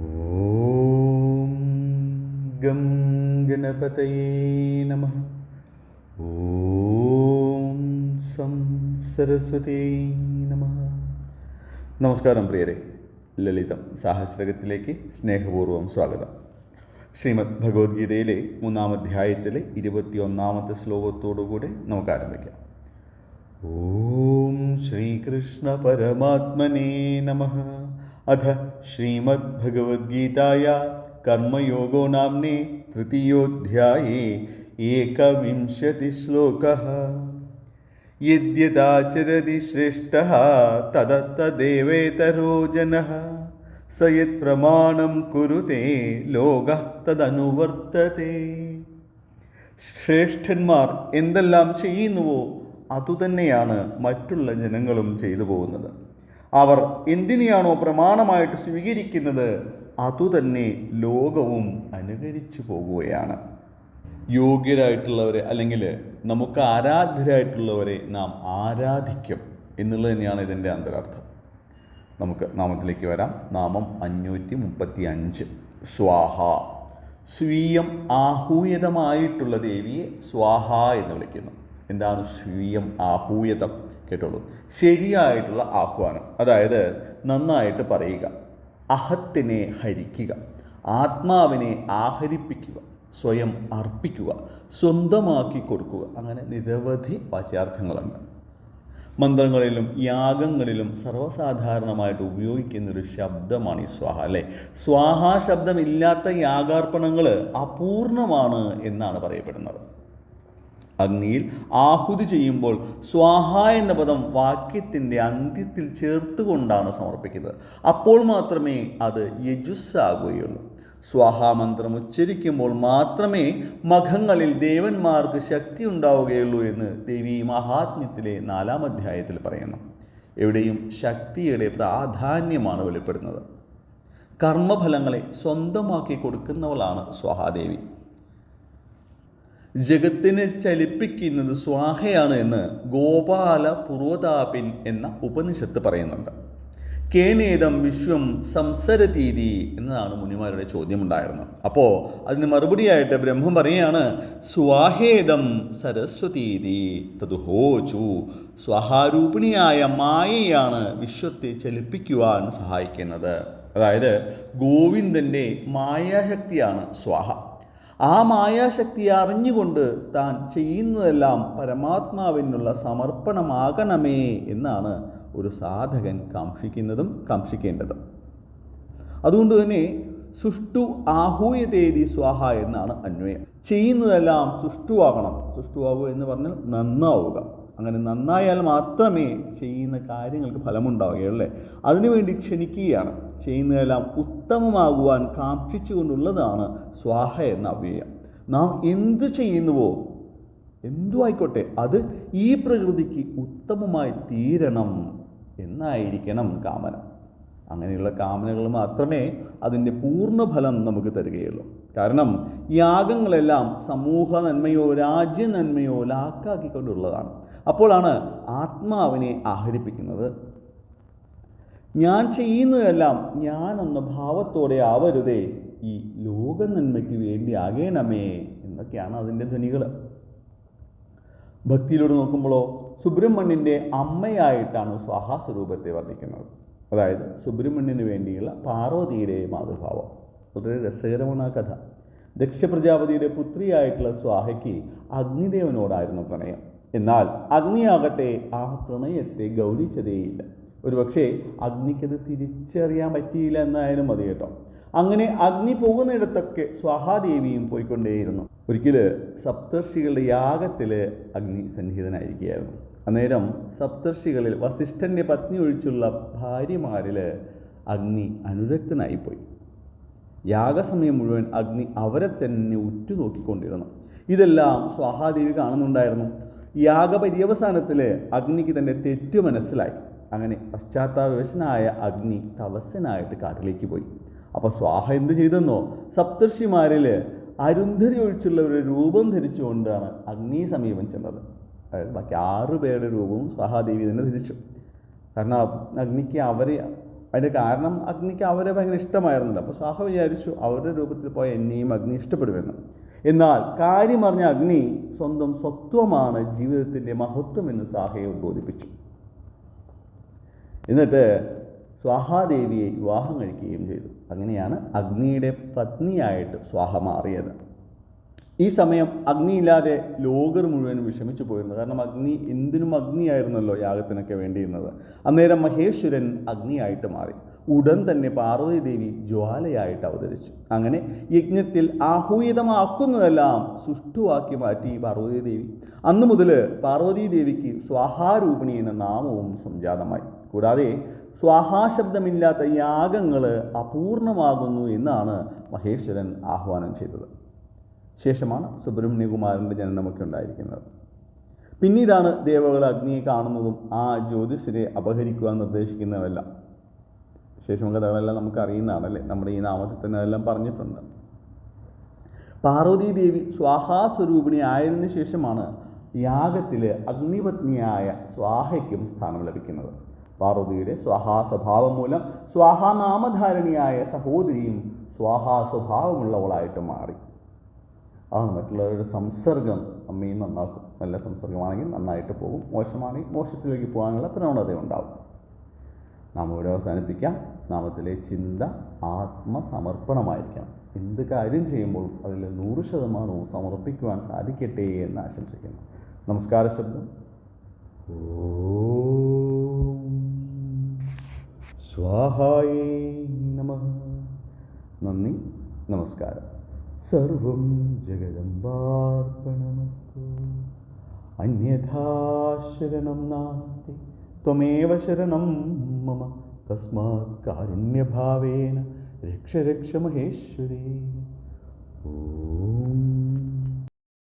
ഓം gum ഗണപതയേ നമഃ. ഓം some Saraswati നമഃ. നമസ്കാരം പ്രിയരെ, ലളിതം സാഹസ്രകത്തിലേക്ക് സ്നേഹപൂർവ്വം സ്വാഗതം. ശ്രീമദ് ഭഗവത്ഗീതയിലെ 3-ാം അധ്യായത്തിലെ 21-ാമത്തെ ശ്ലോകത്തോടുകൂടെ നമുക്ക് ആരംഭിക്കാം. ഓം ശ്രീകൃഷ്ണ പരമാത്മനേ നമഃ. അഥ ശ്രീമദ് ഭഗവത്ഗീതായ കർമ്മയോഗോ നാമ്നേ തൃതീയോധ്യായേ ഏകവിംശതി ശ്ലോകഃ. യദ്യദാചരതി ശ്രേഷ്ഠഃ തദേവേതരോ ജനഃ സ യത് പ്രമാണം കുരുതേ ലോകഃ തദനുവർത്തതേ. ശ്രേഷ്ഠന്മാർ എന്തെല്ലാം ചെയ്യുന്നുവോ അതുതന്നെയാണ് മറ്റുള്ള ജനങ്ങളും ചെയ്തു പോകുന്നത്. അവർ എന്തിനെയാണോ പ്രമാണമായിട്ട് സ്വീകരിക്കുന്നത് അതുതന്നെ ലോകവും അനുകരിച്ചു പോകുകയാണ്. യോഗ്യരായിട്ടുള്ളവരെ അല്ലെങ്കിൽ നമുക്ക് ആരാധ്യരായിട്ടുള്ളവരെ നാം ആരാധിക്കും എന്നുള്ളത് തന്നെയാണ് ഇതിൻ്റെ അന്തരാർത്ഥം. നമുക്ക് നാമത്തിലേക്ക് വരാം. നാമം 535. സ്വാഹ. സ്വീയം ആഹൂയതമായിട്ടുള്ള ദേവിയെ സ്വാഹ എന്ന് വിളിക്കുന്നു. എന്താണ് സ്വീയം ആഹൂയതം? കേട്ടോളൂ. ശരിയായിട്ടുള്ള ആഹ്വാനം, അതായത് നന്നായിട്ട് പറയുക, അഹത്തിനെ ഹരിക്കുക, ആത്മാവിനെ ആഹരിപ്പിക്കുക, സ്വയം അർപ്പിക്കുക, സ്വന്തമാക്കി കൊടുക്കുക. അങ്ങനെ നിരവധി വാച്യാർത്ഥങ്ങളുണ്ട്. മന്ത്രങ്ങളിലും യാഗങ്ങളിലും സർവ്വസാധാരണമായിട്ട് ഉപയോഗിക്കുന്നൊരു ശബ്ദമാണ് ഈ സ്വാഹ, അല്ലേ? സ്വാഹ ശബ്ദമില്ലാത്ത യാഗാർപ്പണങ്ങൾ അപൂർണമാണ് എന്നാണ് പറയപ്പെടുന്നത്. അഗ്നിയിൽ ആഹുതി ചെയ്യുമ്പോൾ സ്വാഹ എന്ന പദം വാക്യത്തിൻ്റെ അന്ത്യത്തിൽ ചേർത്തുകൊണ്ടാണ് സമർപ്പിക്കുന്നത്. അപ്പോൾ മാത്രമേ അത് യജുസ്സാകുകയുള്ളൂ. സ്വാഹാമന്ത്രം ഉച്ചരിക്കുമ്പോൾ മാത്രമേ മഖങ്ങളിൽ ദേവന്മാർക്ക് ശക്തി ഉണ്ടാവുകയുള്ളൂ എന്ന് ദേവി മഹാത്മ്യത്തിലെ 4-ാം അധ്യായത്തിൽ പറയുന്നു. എവിടെയും ശക്തിയുടെ പ്രാധാന്യമാണ് വെളിപ്പെടുന്നത്. കർമ്മഫലങ്ങളെ സ്വന്തമാക്കി കൊടുക്കുന്നവളാണ് സ്വാഹാദേവി. ജഗത്തിനെ ചലിപ്പിക്കുന്നത് സ്വാഹയാണ് എന്ന് ഗോപാല പൂർവതാപിൻ എന്ന ഉപനിഷത്ത് പറയുന്നുണ്ട്. കേനേദം വിശ്വം സംസരതീതി എന്നതാണ് മുനിമാരുടെ ചോദ്യമുണ്ടായിരുന്നത്. അപ്പോൾ അതിന് മറുപടിയായിട്ട് ബ്രഹ്മം പറയുകയാണ്, സ്വാഹേദം സരസ്വതീതി തതുഹോചു. സ്വാഹാരൂപിണിയായ മായയാണ് വിശ്വത്തെ ചലിപ്പിക്കുവാൻ സഹായിക്കുന്നത്. അതായത് ഗോവിന്ദൻ്റെ മായാശക്തിയാണ് സ്വാഹ. ആ മായാശക്തിയെ അറിഞ്ഞുകൊണ്ട് താൻ ചെയ്യുന്നതെല്ലാം പരമാത്മാവിനുള്ള സമർപ്പണമാകണമേ എന്നാണ് ഒരു സാധകൻ കാംക്ഷിക്കേണ്ടതും. അതുകൊണ്ട് തന്നെ സുഷ്ടു ആഹൂയതേതി സ്വാഹ എന്നാണ് അന്വയം. ചെയ്യുന്നതെല്ലാം സുഷ്ടുവാകണം. സുഷ്ടുവാകുക എന്ന് പറഞ്ഞാൽ നന്നാവുക. അങ്ങനെ നന്നായാൽ മാത്രമേ ചെയ്യുന്ന കാര്യങ്ങൾക്ക് ഫലമുണ്ടാവുകയുള്ളൂ. അതിനുവേണ്ടി ക്ഷണിക്കുകയാണ്. ചെയ്യുന്നതെല്ലാം ഉത്തമമാകുവാൻ കാക്ഷിച്ചുകൊണ്ടുള്ളതാണ് സ്വാഹ എന്ന അവ്യയം. നാം എന്ത് ചെയ്യുന്നുവോ എന്തുമായിക്കോട്ടെ അത് ഈ പ്രകൃതിക്ക് ഉത്തമമായി തീരണം എന്നായിരിക്കണം കാമന. അങ്ങനെയുള്ള കാമനകൾ മാത്രമേ അതിൻ്റെ പൂർണ്ണഫലം നമുക്ക് തരികയുള്ളൂ. കാരണം യാഗങ്ങളെല്ലാം സമൂഹ നന്മയോ രാജ്യ നന്മയോ ലാക്കാക്കിക്കൊണ്ടുള്ളതാണ്. അപ്പോഴാണ് ആത്മാവിനെ ആഹരിപ്പിക്കുന്നത്. ഞാൻ ചെയ്യുന്നതെല്ലാം ഞാനെന്ന ഭാവത്തോടെ ആവരുതേ, ഈ ലോക നന്മയ്ക്ക് വേണ്ടി ആകേണമേ എന്നൊക്കെയാണ് അതിൻ്റെ ധ്വനികൾ. ഭക്തിയിലൂടെ നോക്കുമ്പോഴോ സുബ്രഹ്മണ്യൻ്റെ അമ്മയായിട്ടാണ് സ്വാഹാ സ്വരൂപത്തെ വർണ്ണിക്കുന്നത്. അതായത് സുബ്രഹ്മണ്യന് വേണ്ടിയുള്ള പാർവതിയുടെ മാതൃഭാവം. വളരെ രസകരമാണ് ആ കഥ. ദക്ഷ പ്രജാപതിയുടെ പുത്രിയായിട്ടുള്ള സ്വാഹയ്ക്ക് അഗ്നിദേവനോടായിരുന്നു പ്രണയം. എന്നാൽ അഗ്നിയാകട്ടെ ആ പ്രണയത്തെ ഗൗരിച്ചതേയില്ല. ഒരുപക്ഷെ അഗ്നിക്കത് തിരിച്ചറിയാൻ പറ്റിയില്ല എന്നായാലും മതി കേട്ടോ. അങ്ങനെ അഗ്നി പോകുന്നിടത്തൊക്കെ സ്വാഹാദേവിയും പോയിക്കൊണ്ടേയിരുന്നു. ഒരിക്കൽ സപ്തർഷികളുടെ യാഗത്തിൽ അഗ്നി സന്നിഹിതനായിരിക്കുകയായിരുന്നു. അന്നേരം സപ്തർഷികളിൽ വസിഷ്ഠൻ്റെ പത്നി ഒഴിച്ചുള്ള ഭാര്യമാരിൽ അഗ്നി അനുരക്തനായിപ്പോയി. യാഗസമയം മുഴുവൻ അഗ്നി അവരെ തന്നെ ഉറ്റുനോക്കിക്കൊണ്ടിരുന്നു. ഇതെല്ലാം സ്വാഹാദേവി കാണുന്നുണ്ടായിരുന്നു. യാഗപര്യവസാനത്തിൽ അഗ്നിക്ക് തൻ്റെ തെറ്റു മനസ്സിലായി. അങ്ങനെ പശ്ചാത്താപവശനായ അഗ്നി തപസ്സനായിട്ട് കാട്ടിലേക്ക് പോയി. അപ്പോൾ സ്വാഹ എന്ത് ചെയ്തെന്നോ, സപ്തർഷിമാരിൽ അരുന്ധതി ഒഴിച്ചുള്ള ഒരു രൂപം ധരിച്ചുകൊണ്ടാണ് അഗ്നി സമീപം ചെന്നത്. അതായത് ബാക്കി 6 പേരുടെ രൂപവും സ്വാഹാദേവി തന്നെ ധരിച്ചു. കാരണം അഗ്നിക്ക് അവരെ അതിൻ്റെ കാരണം അഗ്നിക്ക് അവരെ ഭയങ്കര ഇഷ്ടമായിരുന്നില്ല. അപ്പോൾ സ്വാഹ വിചാരിച്ചു അവരുടെ രൂപത്തിൽ പോയ എന്നെയും അഗ്നി ഇഷ്ടപ്പെടുമെന്ന്. എന്നാൽ കാര്യമറിഞ്ഞ അഗ്നി സ്വന്തം സ്വത്വമാണ് ജീവിതത്തിൻ്റെ മഹത്വമെന്ന് സ്വാഹയെ ഉദ്ബോധിപ്പിച്ചു. എന്നിട്ട് സ്വാഹാദേവിയെ വിവാഹം കഴിക്കുകയും ചെയ്തു. അങ്ങനെയാണ് അഗ്നിയുടെ പത്നിയായിട്ട് സ്വാഹ മാറിയത്. ഈ സമയം അഗ്നിയില്ലാതെ ലോകർ മുഴുവൻ വിഷമിച്ചു പോയിരുന്നു. കാരണം അഗ്നി എന്തിനും അഗ്നിയായിരുന്നല്ലോ യാഗത്തിനൊക്കെ വേണ്ടിയിരുന്നത്. അന്നേരം മഹേശ്വരൻ അഗ്നിയായിട്ട് മാറി. ഉടൻ തന്നെ പാർവതി ദേവി ജ്വാലയായിട്ട് അവതരിച്ചു. അങ്ങനെ യജ്ഞത്തിൽ ആഹൂയതമാക്കുന്നതെല്ലാം സുഷ്ടുവാക്കി മാറ്റി പാർവതി ദേവി. അന്നു മുതൽ പാർവതി ദേവിക്ക് സ്വാഹാരൂപിണി എന്ന നാമവും സംജാതമായി. കൂടാതെ സ്വാഹാശബ്ദമില്ലാത്ത യാഗങ്ങൾ അപൂർണമാകുന്നു എന്നാണ് മഹേശ്വരൻ ആഹ്വാനം ചെയ്തത്. ശേഷമാണ് സുബ്രഹ്മണ്യകുമാരൻ്റെ ജനനമൊക്കെ ഉണ്ടായിരിക്കുന്നത്. പിന്നീടാണ് ദേവകൾ അഗ്നിയെ കാണുന്നതും ആ ജ്യോതിസിനെ അപഹരിക്കുവാൻ നിർദ്ദേശിക്കുന്നതെല്ലാം. ശേഷം കഥകളെല്ലാം നമുക്ക് അറിയുന്നതാണല്ലേ, നമ്മുടെ ഈ നാമത്തിൽ തന്നെ അതെല്ലാം പറഞ്ഞിട്ടുണ്ട്. പാർവതി ദേവി സ്വാഹാസ്വരൂപിണി ആയതിനു ശേഷമാണ് യാഗത്തിൽ അഗ്നിപത്നിയായ സ്വാഹയ്ക്കും സ്ഥാനം ലഭിക്കുന്നത്. പാർവതിയുടെ സ്വാഹാ സ്വഭാവം മൂലം സ്വാഹാനാമധാരണിയായ സഹോദരിയും സ്വാഹാ സ്വഭാവമുള്ളവളായിട്ട് മാറി. അതാണ് മറ്റുള്ളവരുടെ സംസർഗം അമ്മയും നന്നാക്കും. നല്ല സംസർഗമാണെങ്കിൽ നന്നായിട്ട് പോകും, മോശമാണെങ്കിൽ മോശത്തിലേക്ക് പോകാനുള്ള പ്രവണത ഉണ്ടാകും. നാം ഇവിടെ അവസാനിപ്പിക്കാം. നാമത്തിലെ ചിന്ത ആത്മസമർപ്പണമായിരിക്കണം. എന്ത് കാര്യം ചെയ്യുമ്പോൾ അതിൽ 100% സമർപ്പിക്കുവാൻ സാധിക്കട്ടെ എന്ന് ആശംസിക്കുന്നു. നമസ്കാര ശബ്ദം. ഓം സ്വാഹായേ നമഃ. നന്ദി, നമസ്കാരം. സർവം ജഗദംബാർപ്പണമസ്തു. അന്യഥാ ശരണം നാസ്തി ത്വമേവ ശരണം മമ. തസ്മാത് കാരുണ്യഭാവേന രക്ഷ രക്ഷ മഹേശ്വരീ.